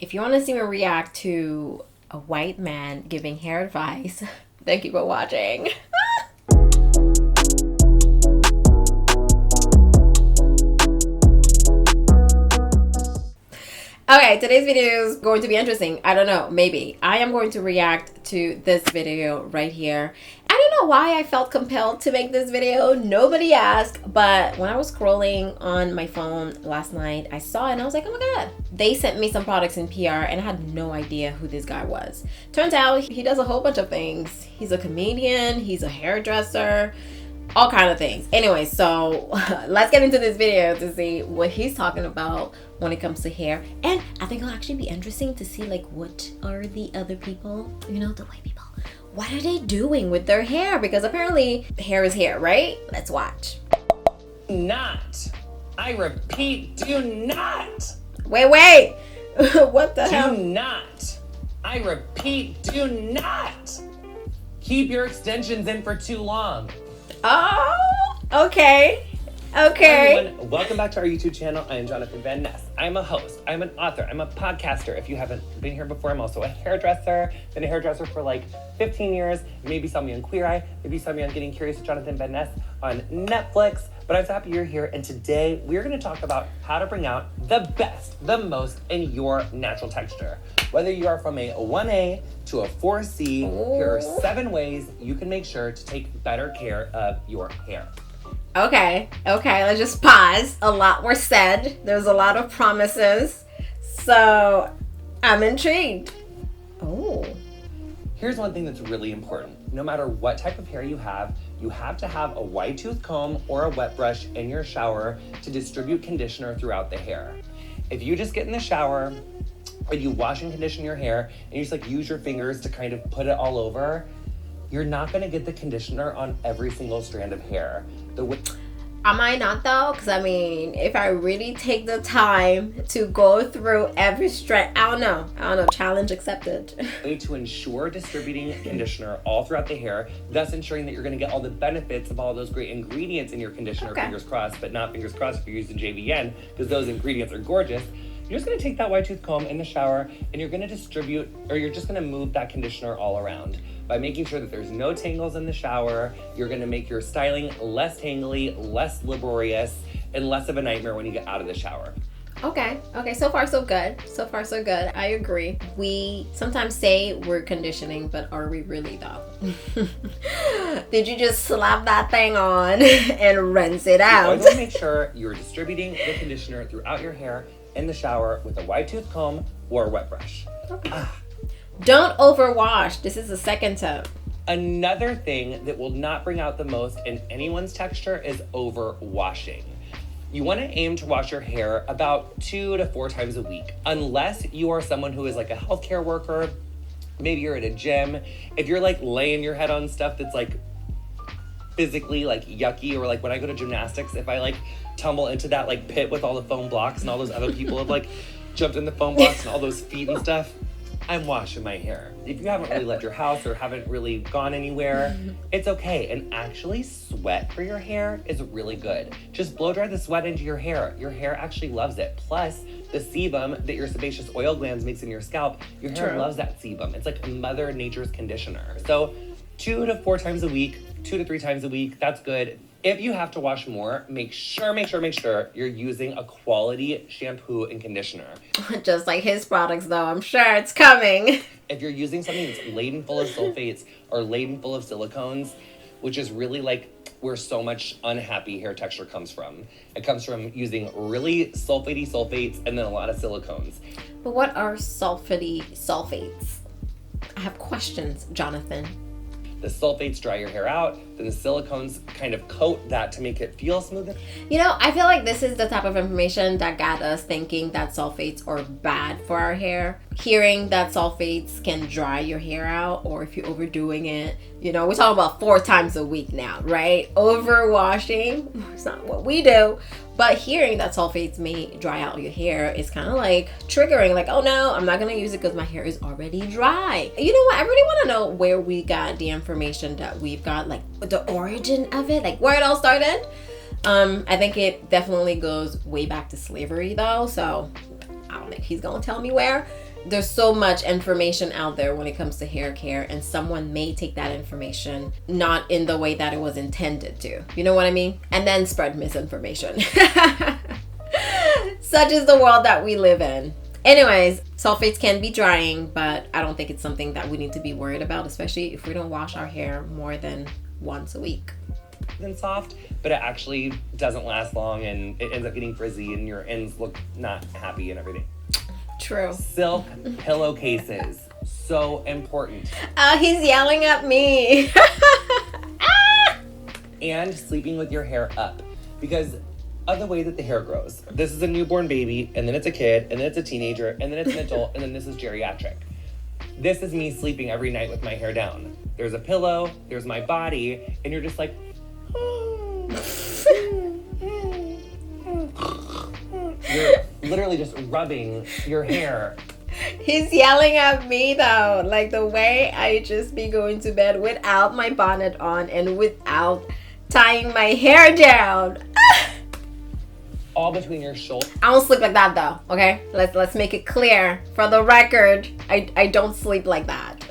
If you want to see me react to a white man giving hair advice, thank you for watching. Okay, today's video is going to be interesting. I don't know, maybe. I am going to react to this video right here. I don't know why I felt compelled to make this video. Nobody asked, but when I was scrolling on my phone last night, I saw it and I was like, oh my God. They sent me some products in PR and I had no idea who this guy was. Turns out he does a whole bunch of things. He's a comedian, he's a hairdresser, all kind of things. Anyway, so let's get into this video to see what he's talking about when it comes to hair. And I think it'll actually be interesting to see like what are the other people, you know, the white people, what are they doing with their hair? Because apparently hair is hair, right? Let's watch. Not. I repeat, do not. Wait. What the hell? Do not. I repeat, do not. Keep your extensions in for too long. Oh, okay. Hi Okay. everyone, welcome back to our YouTube channel. I am Jonathan Van Ness. I'm a host, I'm an author, I'm a podcaster. If you haven't been here before, I'm also a hairdresser. Been a hairdresser for like 15 years. Maybe saw me on Queer Eye, maybe saw me on Getting Curious with Jonathan Van Ness on Netflix. But I'm so happy you're here, and today we're gonna talk about how to bring out the best, the most in your natural texture. Whether you are from a 1A to a 4C, here are 7 ways you can make sure to take better care of your hair. Okay, let's just pause. A lot were said. There's a lot of promises. So I'm intrigued. Oh. Here's one thing that's really important. No matter what type of hair you have to have a wide tooth comb or a wet brush in your shower to distribute conditioner throughout the hair. If you just get in the shower or you wash and condition your hair and you just like use your fingers to kind of put it all over, you're not gonna get the conditioner on every single strand of hair. Am I not though? Because I mean, if I really take the time to go through every strand, I don't know, challenge accepted. Way to ensure distributing conditioner all throughout the hair, thus ensuring that you're gonna get all the benefits of all those great ingredients in your conditioner, Okay. fingers crossed, but not fingers crossed if you're using JVN, because those ingredients are gorgeous. You're just gonna take that wide tooth comb in the shower and you're gonna distribute, or you're just gonna move that conditioner all around. By making sure that there's no tangles in the shower, you're gonna make your styling less tangly, less laborious, and less of a nightmare when you get out of the shower. Okay, so far so good. I agree. We sometimes say we're conditioning, but are we really though? Did you just slap that thing on and rinse it You out? always wanna make sure you're distributing the conditioner throughout your hair in the shower with a wide tooth comb or a wet brush. Okay. Don't overwash. This is the second tip. Another thing that will not bring out the most in anyone's texture is overwashing. You want to aim to wash your hair about 2 to 4 times a week, unless you are someone who is like a healthcare worker. Maybe you're at a gym. If you're like laying your head on stuff that's like physically like yucky, or like when I go to gymnastics, if I like tumble into that like pit with all the foam blocks and all those other people have like jumped in the foam blocks and all those feet and stuff, I'm washing my hair. If you haven't really left your house or haven't really gone anywhere, it's okay. And actually, sweat for your hair is really good. Just blow dry the sweat into your hair. Your hair actually loves it. Plus, the sebum that your sebaceous oil glands makes in your scalp, your hair loves that sebum. It's like Mother Nature's conditioner. So 2 to 4 times a week, 2 to 3 times a week, that's good. If you have to wash more, make sure you're using a quality shampoo and conditioner. Just like his products though, I'm sure it's coming. If you're using something that's laden full of sulfates or laden full of silicones, which is really like where so much unhappy hair texture comes from. It comes from using really sulfates and then a lot of silicones. But what are sulfates? I have questions, Jonathan. The sulfates dry your hair out, then the silicones kind of coat that to make it feel smoother. You know, I feel like this is the type of information that got us thinking that sulfates are bad for our hair. Hearing that sulfates can dry your hair out, or if you're overdoing it, you know, we're talking about 4 times a week now, right? Overwashing, it's not what we do. But hearing that sulfates may dry out your hair is kind of like triggering, like, oh no, I'm not gonna use it because my hair is already dry. You know what? I really want to know where we got the information that we've got, like the origin of it, like where it all started. I think it definitely goes way back to slavery though. So I don't think he's gonna tell me where. There's so much information out there when it comes to hair care, and someone may take that information not in the way that it was intended to. You know what I mean? And then spread misinformation. Such is the world that we live in. Anyways, sulfates can be drying, but I don't think it's something that we need to be worried about, especially if we don't wash our hair more than once a week. And soft, but it actually doesn't last long, and it ends up getting frizzy, and your ends look not happy and everything. True. Silk pillowcases, so important. He's yelling at me. And sleeping with your hair up, because of the way that the hair grows. This is a newborn baby, and then it's a kid, and then it's a teenager, and then it's an adult, and then this is geriatric. This is me sleeping every night with my hair down. There's a pillow, there's my body, and you're just like, you're literally just rubbing your hair. He's yelling at me though, like the way I just be going to bed without my bonnet on and without tying my hair down. All between your shoulders. I don't sleep like that though, okay? Let's make it clear. For the record, I don't sleep like that.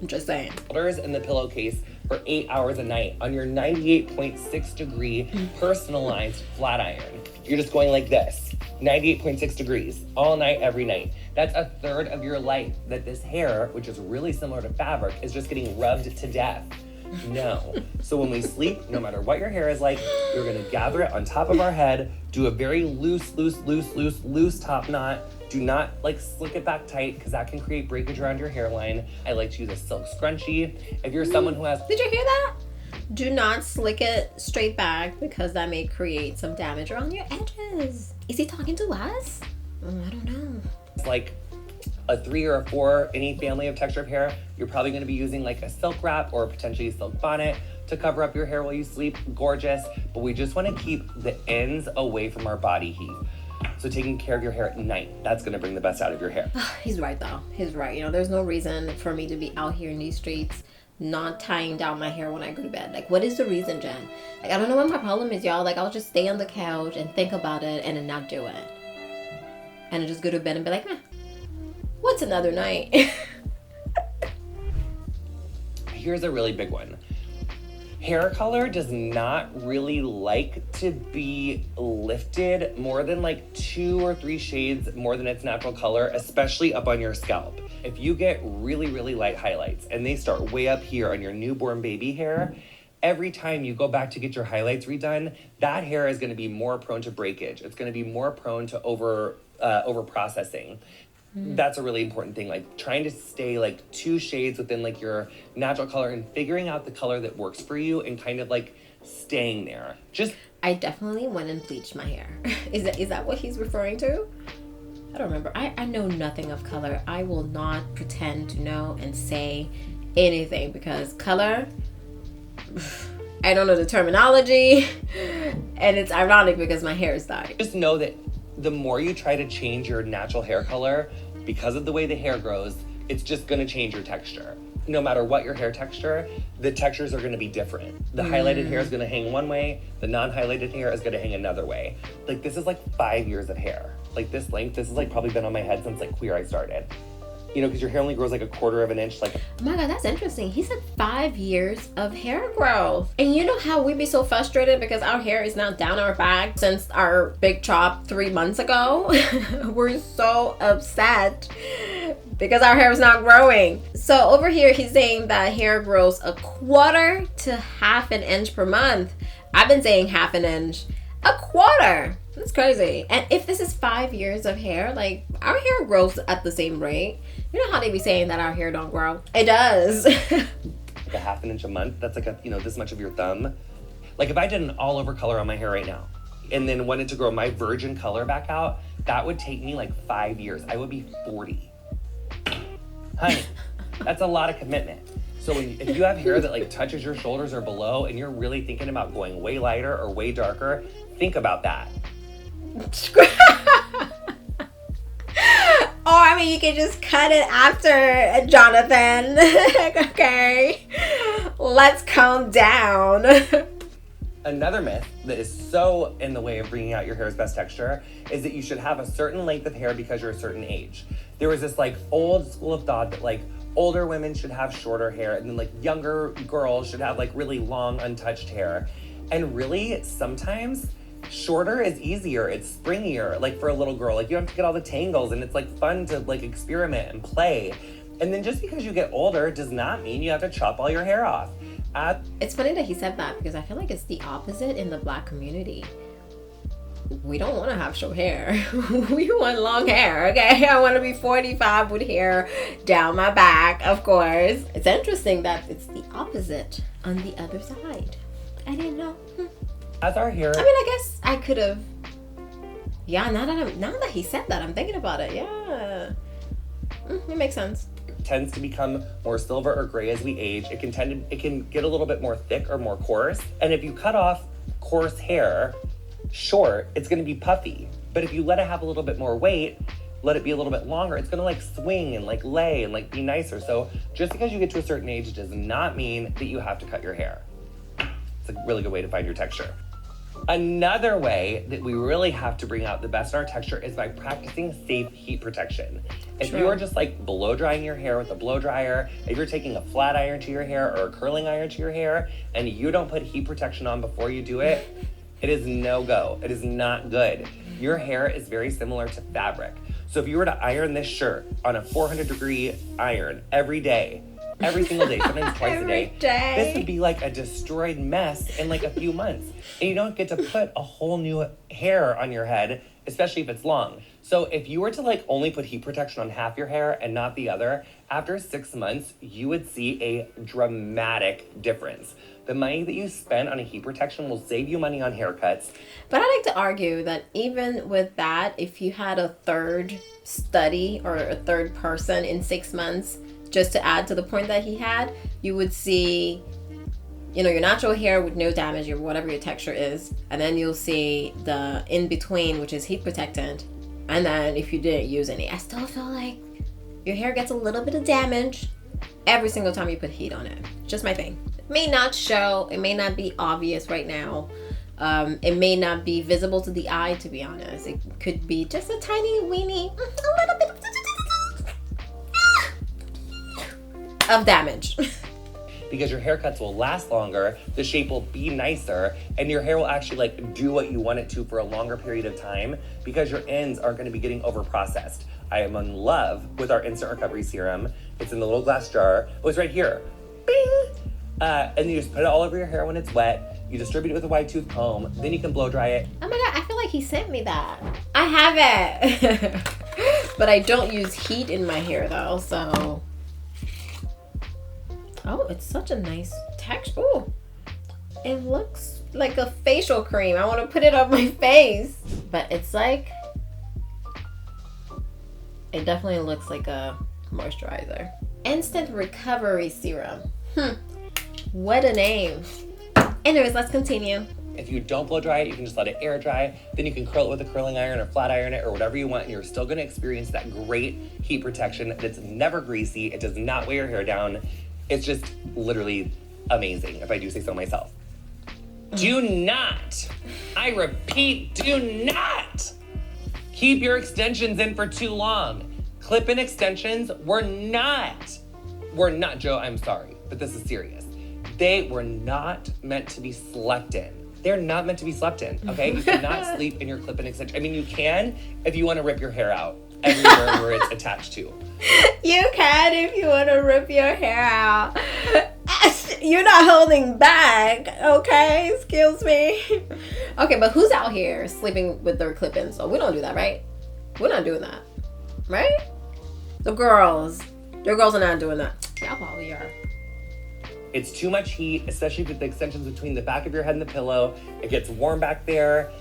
I'm just saying. In the pillowcase for 8 hours a night on your 98.6 degree personalized flat iron. You're just going like this, 98.6 degrees, all night, every night. That's a third of your life that this hair, which is really similar to fabric, is just getting rubbed to death. No. So when we sleep, no matter what your hair is like, you're gonna gather it on top of our head, do a very loose top knot. Do not like slick it back tight, because that can create breakage around your hairline. I like to use a silk scrunchie. If you're someone who has... Did you hear that? Do not slick it straight back, because that may create some damage around your edges. Is he talking to us? I don't know. It's like a 3 or a 4, any family of texture of hair, you're probably going to be using like a silk wrap or potentially a silk bonnet to cover up your hair while you sleep. Gorgeous, but we just want to keep the ends away from our body heat. So taking care of your hair at night, that's going to bring the best out of your hair. He's right though. He's right. You know, there's no reason for me to be out here in these streets not tying down my hair when I go to bed. Like, what is the reason, Jen? Like, I don't know what my problem is, y'all. Like, I'll just stay on the couch and think about it and then not do it. And I just go to bed and be like, what's another night? Here's a really big one. Hair color does not really like to be lifted more than like 2 or 3 shades more than its natural color, especially up on your scalp. If you get really light highlights and they start way up here on your newborn baby hair, every time you go back to get your highlights redone, that hair is going to be more prone to breakage. It's going to be more prone to over processing. That's a really important thing, like trying to stay like 2 shades within like your natural color and figuring out the color that works for you and kind of like staying there. I definitely went and bleached my hair. Is that what he's referring to? I don't remember. I know nothing of color. I will not pretend to know and say anything, because color, I don't know the terminology, and it's ironic because my hair is dyed. Just know that the more you try to change your natural hair color, because of the way the hair grows, it's just going to change your texture. No matter what your hair texture, the textures are going to be different. The highlighted hair is going to hang one way, the non-highlighted hair is going to hang another way. Like, this is like 5 years of hair. Like, this length, this has like probably been on my head since like Queer Eye started. You know, because your hair only grows like 1/4 of an inch. Like, oh my God, that's interesting. He said 5 years of hair growth. And you know how we'd be so frustrated because our hair is now down our back since our big chop 3 months ago? We're so upset because our hair is not growing. So over here, he's saying that hair grows 1/4 to 1/2 an inch per month. I've been saying 1/2 inch. 1/4. That's crazy. And if this is 5 years of hair, like, our hair grows at the same rate. You know how they be saying that our hair don't grow? It does. Like a 1/2 an inch a month, that's like this much of your thumb. Like, if I did an all over color on my hair right now and then wanted to grow my virgin color back out, that would take me like 5 years. I would be 40. Honey, that's a lot of commitment. So if you have hair that like touches your shoulders or below and you're really thinking about going way lighter or way darker, think about that. Or, I mean, you can just cut it after, Jonathan. Okay. Let's calm down. Another myth that is so in the way of bringing out your hair's best texture is that you should have a certain length of hair because you're a certain age. There was this like old school of thought that like older women should have shorter hair and then like younger girls should have like really long untouched hair. And really, sometimes shorter is easier. It's springier, like for a little girl. Like you don't have to get all the tangles, and it's like fun to like experiment and play. And then just because you get older does not mean you have to chop all your hair off. It's funny that he said that because I feel like it's the opposite in the Black community. We don't want to have short hair. We want long hair, okay? I want to be 45 with hair down my back, of course. It's interesting that it's the opposite on the other side. I didn't know. As our hair... I mean, I guess I could have... Yeah, now that he said that, I'm thinking about it. Yeah. It makes sense. Tends to become more silver or gray as we age. It can get a little bit more thick or more coarse. And if you cut off coarse hair short, it's going to be puffy. But if you let it have a little bit more weight, let it be a little bit longer, it's going to like swing and like lay and like be nicer. So just because you get to a certain age does not mean that you have to cut your hair. It's a really good way to find your texture. Another way that we really have to bring out the best in our texture is by practicing safe heat protection. If you are just like blow drying your hair with a blow dryer, if you're taking a flat iron to your hair or a curling iron to your hair, and you don't put heat protection on before you do it, it is no go. It is not good. Your hair is very similar to fabric. So if you were to iron this shirt on a 400-degree iron every day, every single day, sometimes twice a day, this would be like a destroyed mess in like a few months. And you don't get to put a whole new hair on your head, especially if it's long. So if you were to like only put heat protection on half your hair and not the other, after 6 months, you would see a dramatic difference. The money that you spend on a heat protection will save you money on haircuts. But I like to argue that even with that, if you had a third study or a third person in 6 months, just to add to the point that he had, you would see, you know, your natural hair with no damage, or whatever your texture is, and then you'll see the in between, which is heat protectant. And then if you didn't use any, I still feel like your hair gets a little bit of damage every single time you put heat on it. Just my thing. It may not show, it may not be obvious right now. It may not be visible to the eye, to be honest. It could be just a tiny weeny, a little bit of damage. Because your haircuts will last longer, the shape will be nicer, and your hair will actually like do what you want it to for a longer period of time because your ends aren't going to be getting over processed. I am in love with our instant recovery serum. It's in the little glass jar. Oh, it's right here. Bing! And you just put it all over your hair when it's wet. You distribute it with a wide tooth comb. Then you can blow dry it. Oh my God, I feel like he sent me that. I have it. But I don't use heat in my hair though, so. Oh, it's such a nice texture. Oh, it looks like a facial cream. I want to put it on my face. But it's like, it definitely looks like a moisturizer. Instant recovery serum. What a name. Anyways, let's continue. If you don't blow dry it, you can just let it air dry. Then you can curl it with a curling iron or flat iron it or whatever you want, and you're still going to experience that great heat protection that's never greasy. It does not weigh your hair down. It's just literally amazing, if I do say so myself. Do not, I repeat, do not keep your extensions in for too long. Clip-in extensions were not, Joe, I'm sorry, but this is serious. They were not meant to be slept in. They're not meant to be slept in, okay? You cannot sleep in your clip-in extension. I mean, you can if you want to rip your hair out everywhere where it's attached to. You can if you want to rip your hair out. You're not holding back, okay? Excuse me. Okay, but who's out here sleeping with their clip-ins? So we don't do that, right? We're not doing that, right? The girls are not doing that. Y'all probably are. It's too much heat, especially with the extensions between the back of your head and the pillow. It gets warm back there.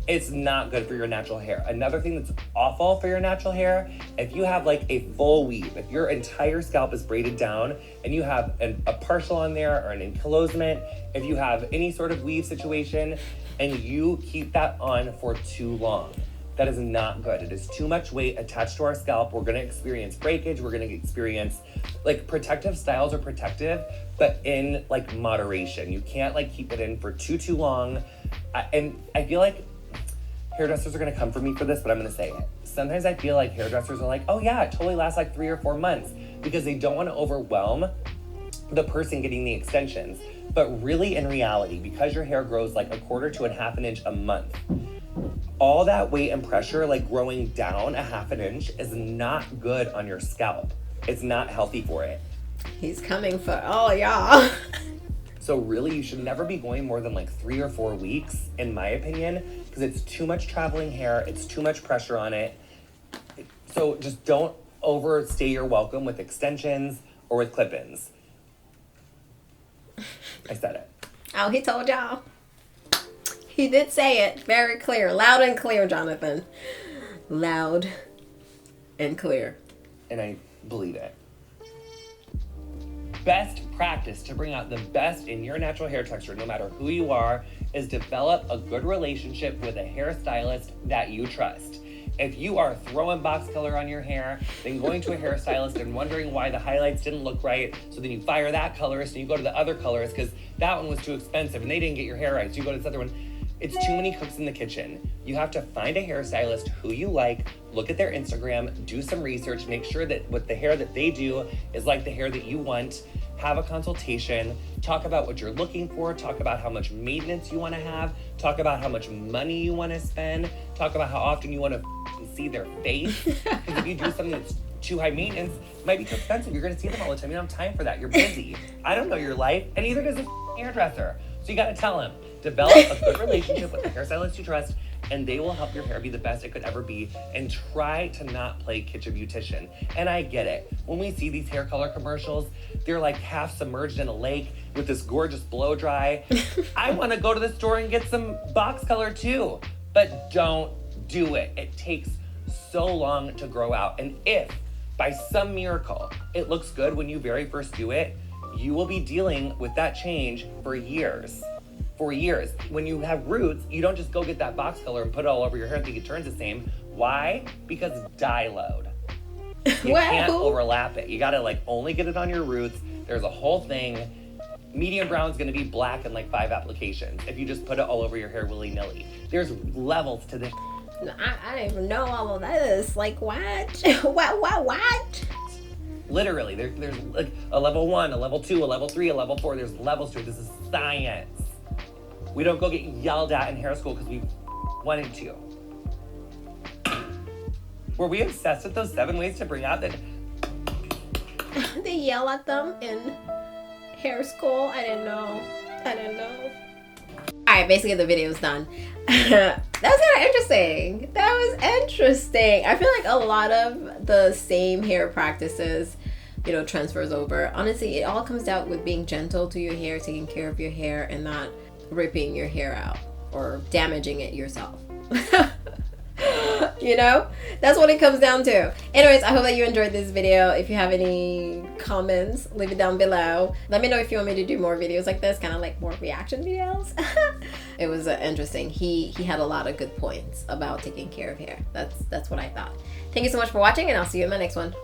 It's not good for your natural hair. Another thing that's awful for your natural hair, if you have like a full weave, if your entire scalp is braided down and you have a partial on there or an enclosement, if you have any sort of weave situation and you keep that on for too long, That is not good. It is too much weight attached to our scalp. We're gonna experience breakage. We're gonna experience, like, protective styles are protective, but in like moderation. You can't like keep it in for too long. And I feel like hairdressers are gonna come for me for this, but I'm gonna say it. Sometimes I feel like hairdressers are like, oh yeah, it totally lasts like 3 or 4 months, because they don't wanna overwhelm the person getting the extensions. But really, in reality, because your hair grows like 1/4 to 1/2 an inch a month, all that weight and pressure, like growing down 1/2 inch, is not good on your scalp. It's not healthy for it. He's coming for all y'all. So really, you should never be going more than like 3 or 4 weeks, in my opinion, because it's too much traveling hair. It's too much pressure on it. So just don't overstay your welcome with extensions or with clip-ins. I said it. Oh, he told y'all. He did say it very clear, loud and clear, Jonathan. Loud and clear. And I believe it. Best practice to bring out the best in your natural hair texture, no matter who you are, is develop a good relationship with a hairstylist that you trust. If you are throwing box color on your hair, then going to a hairstylist and wondering why the highlights didn't look right, so then you fire that colorist and you go to the other colorist because that one was too expensive and they didn't get your hair right, so you go to this other one. It's too many cooks in the kitchen. You have to find a hairstylist who you like, look at their Instagram, do some research, make sure that what the hair that they do is like the hair that you want. Have a consultation, talk about what you're looking for, talk about how much maintenance you want to have, talk about how much money you want to spend, talk about how often you want to see their face. Because if you do something that's too high maintenance, it might be too expensive. You're going to see them all the time. You don't have time for that. You're busy. I don't know your life, and neither does a hairdresser. So you got to tell him. Develop a good relationship with the hairstylist you trust, and they will help your hair be the best it could ever be. And try to not play kitchen beautician. And I get it. When we see these hair color commercials, they're like half submerged in a lake with this gorgeous blow dry. I want to go to the store and get some box color too, but don't do it. It takes so long to grow out. And if by some miracle it looks good when you very first do it, you will be dealing with that change for years. For years. When you have roots, you don't just go get that box color and put it all over your hair and think it turns the same. Why? Because dye load. You can't overlap it. You gotta like only get it on your roots. There's a whole thing. Medium brown's gonna be black in like 5 applications if you just put it all over your hair willy-nilly. There's levels to this. I didn't even know all of this. Like, what? What? Literally, there's like a level 1, a level 2, a level 3, a level 4. There's levels to it. This is science. We don't go get yelled at in hair school because we wanted to. Were we obsessed with those 7 ways to bring out that? They yell at them in hair school. I didn't know. All right, basically the video's done. That was kind of interesting. I feel like a lot of the same hair practices, transfers over. Honestly, it all comes out with being gentle to your hair, taking care of your hair, and not ripping your hair out or damaging it yourself. That's what it comes down to. Anyways, I hope that you enjoyed this video. If you have any comments, leave it down below. Let me know if you want me to do more videos like this, kind of like more reaction videos. It was interesting. He had a lot of good points about taking care of hair. That's what I thought. Thank you so much for watching, and I'll see you in my next one.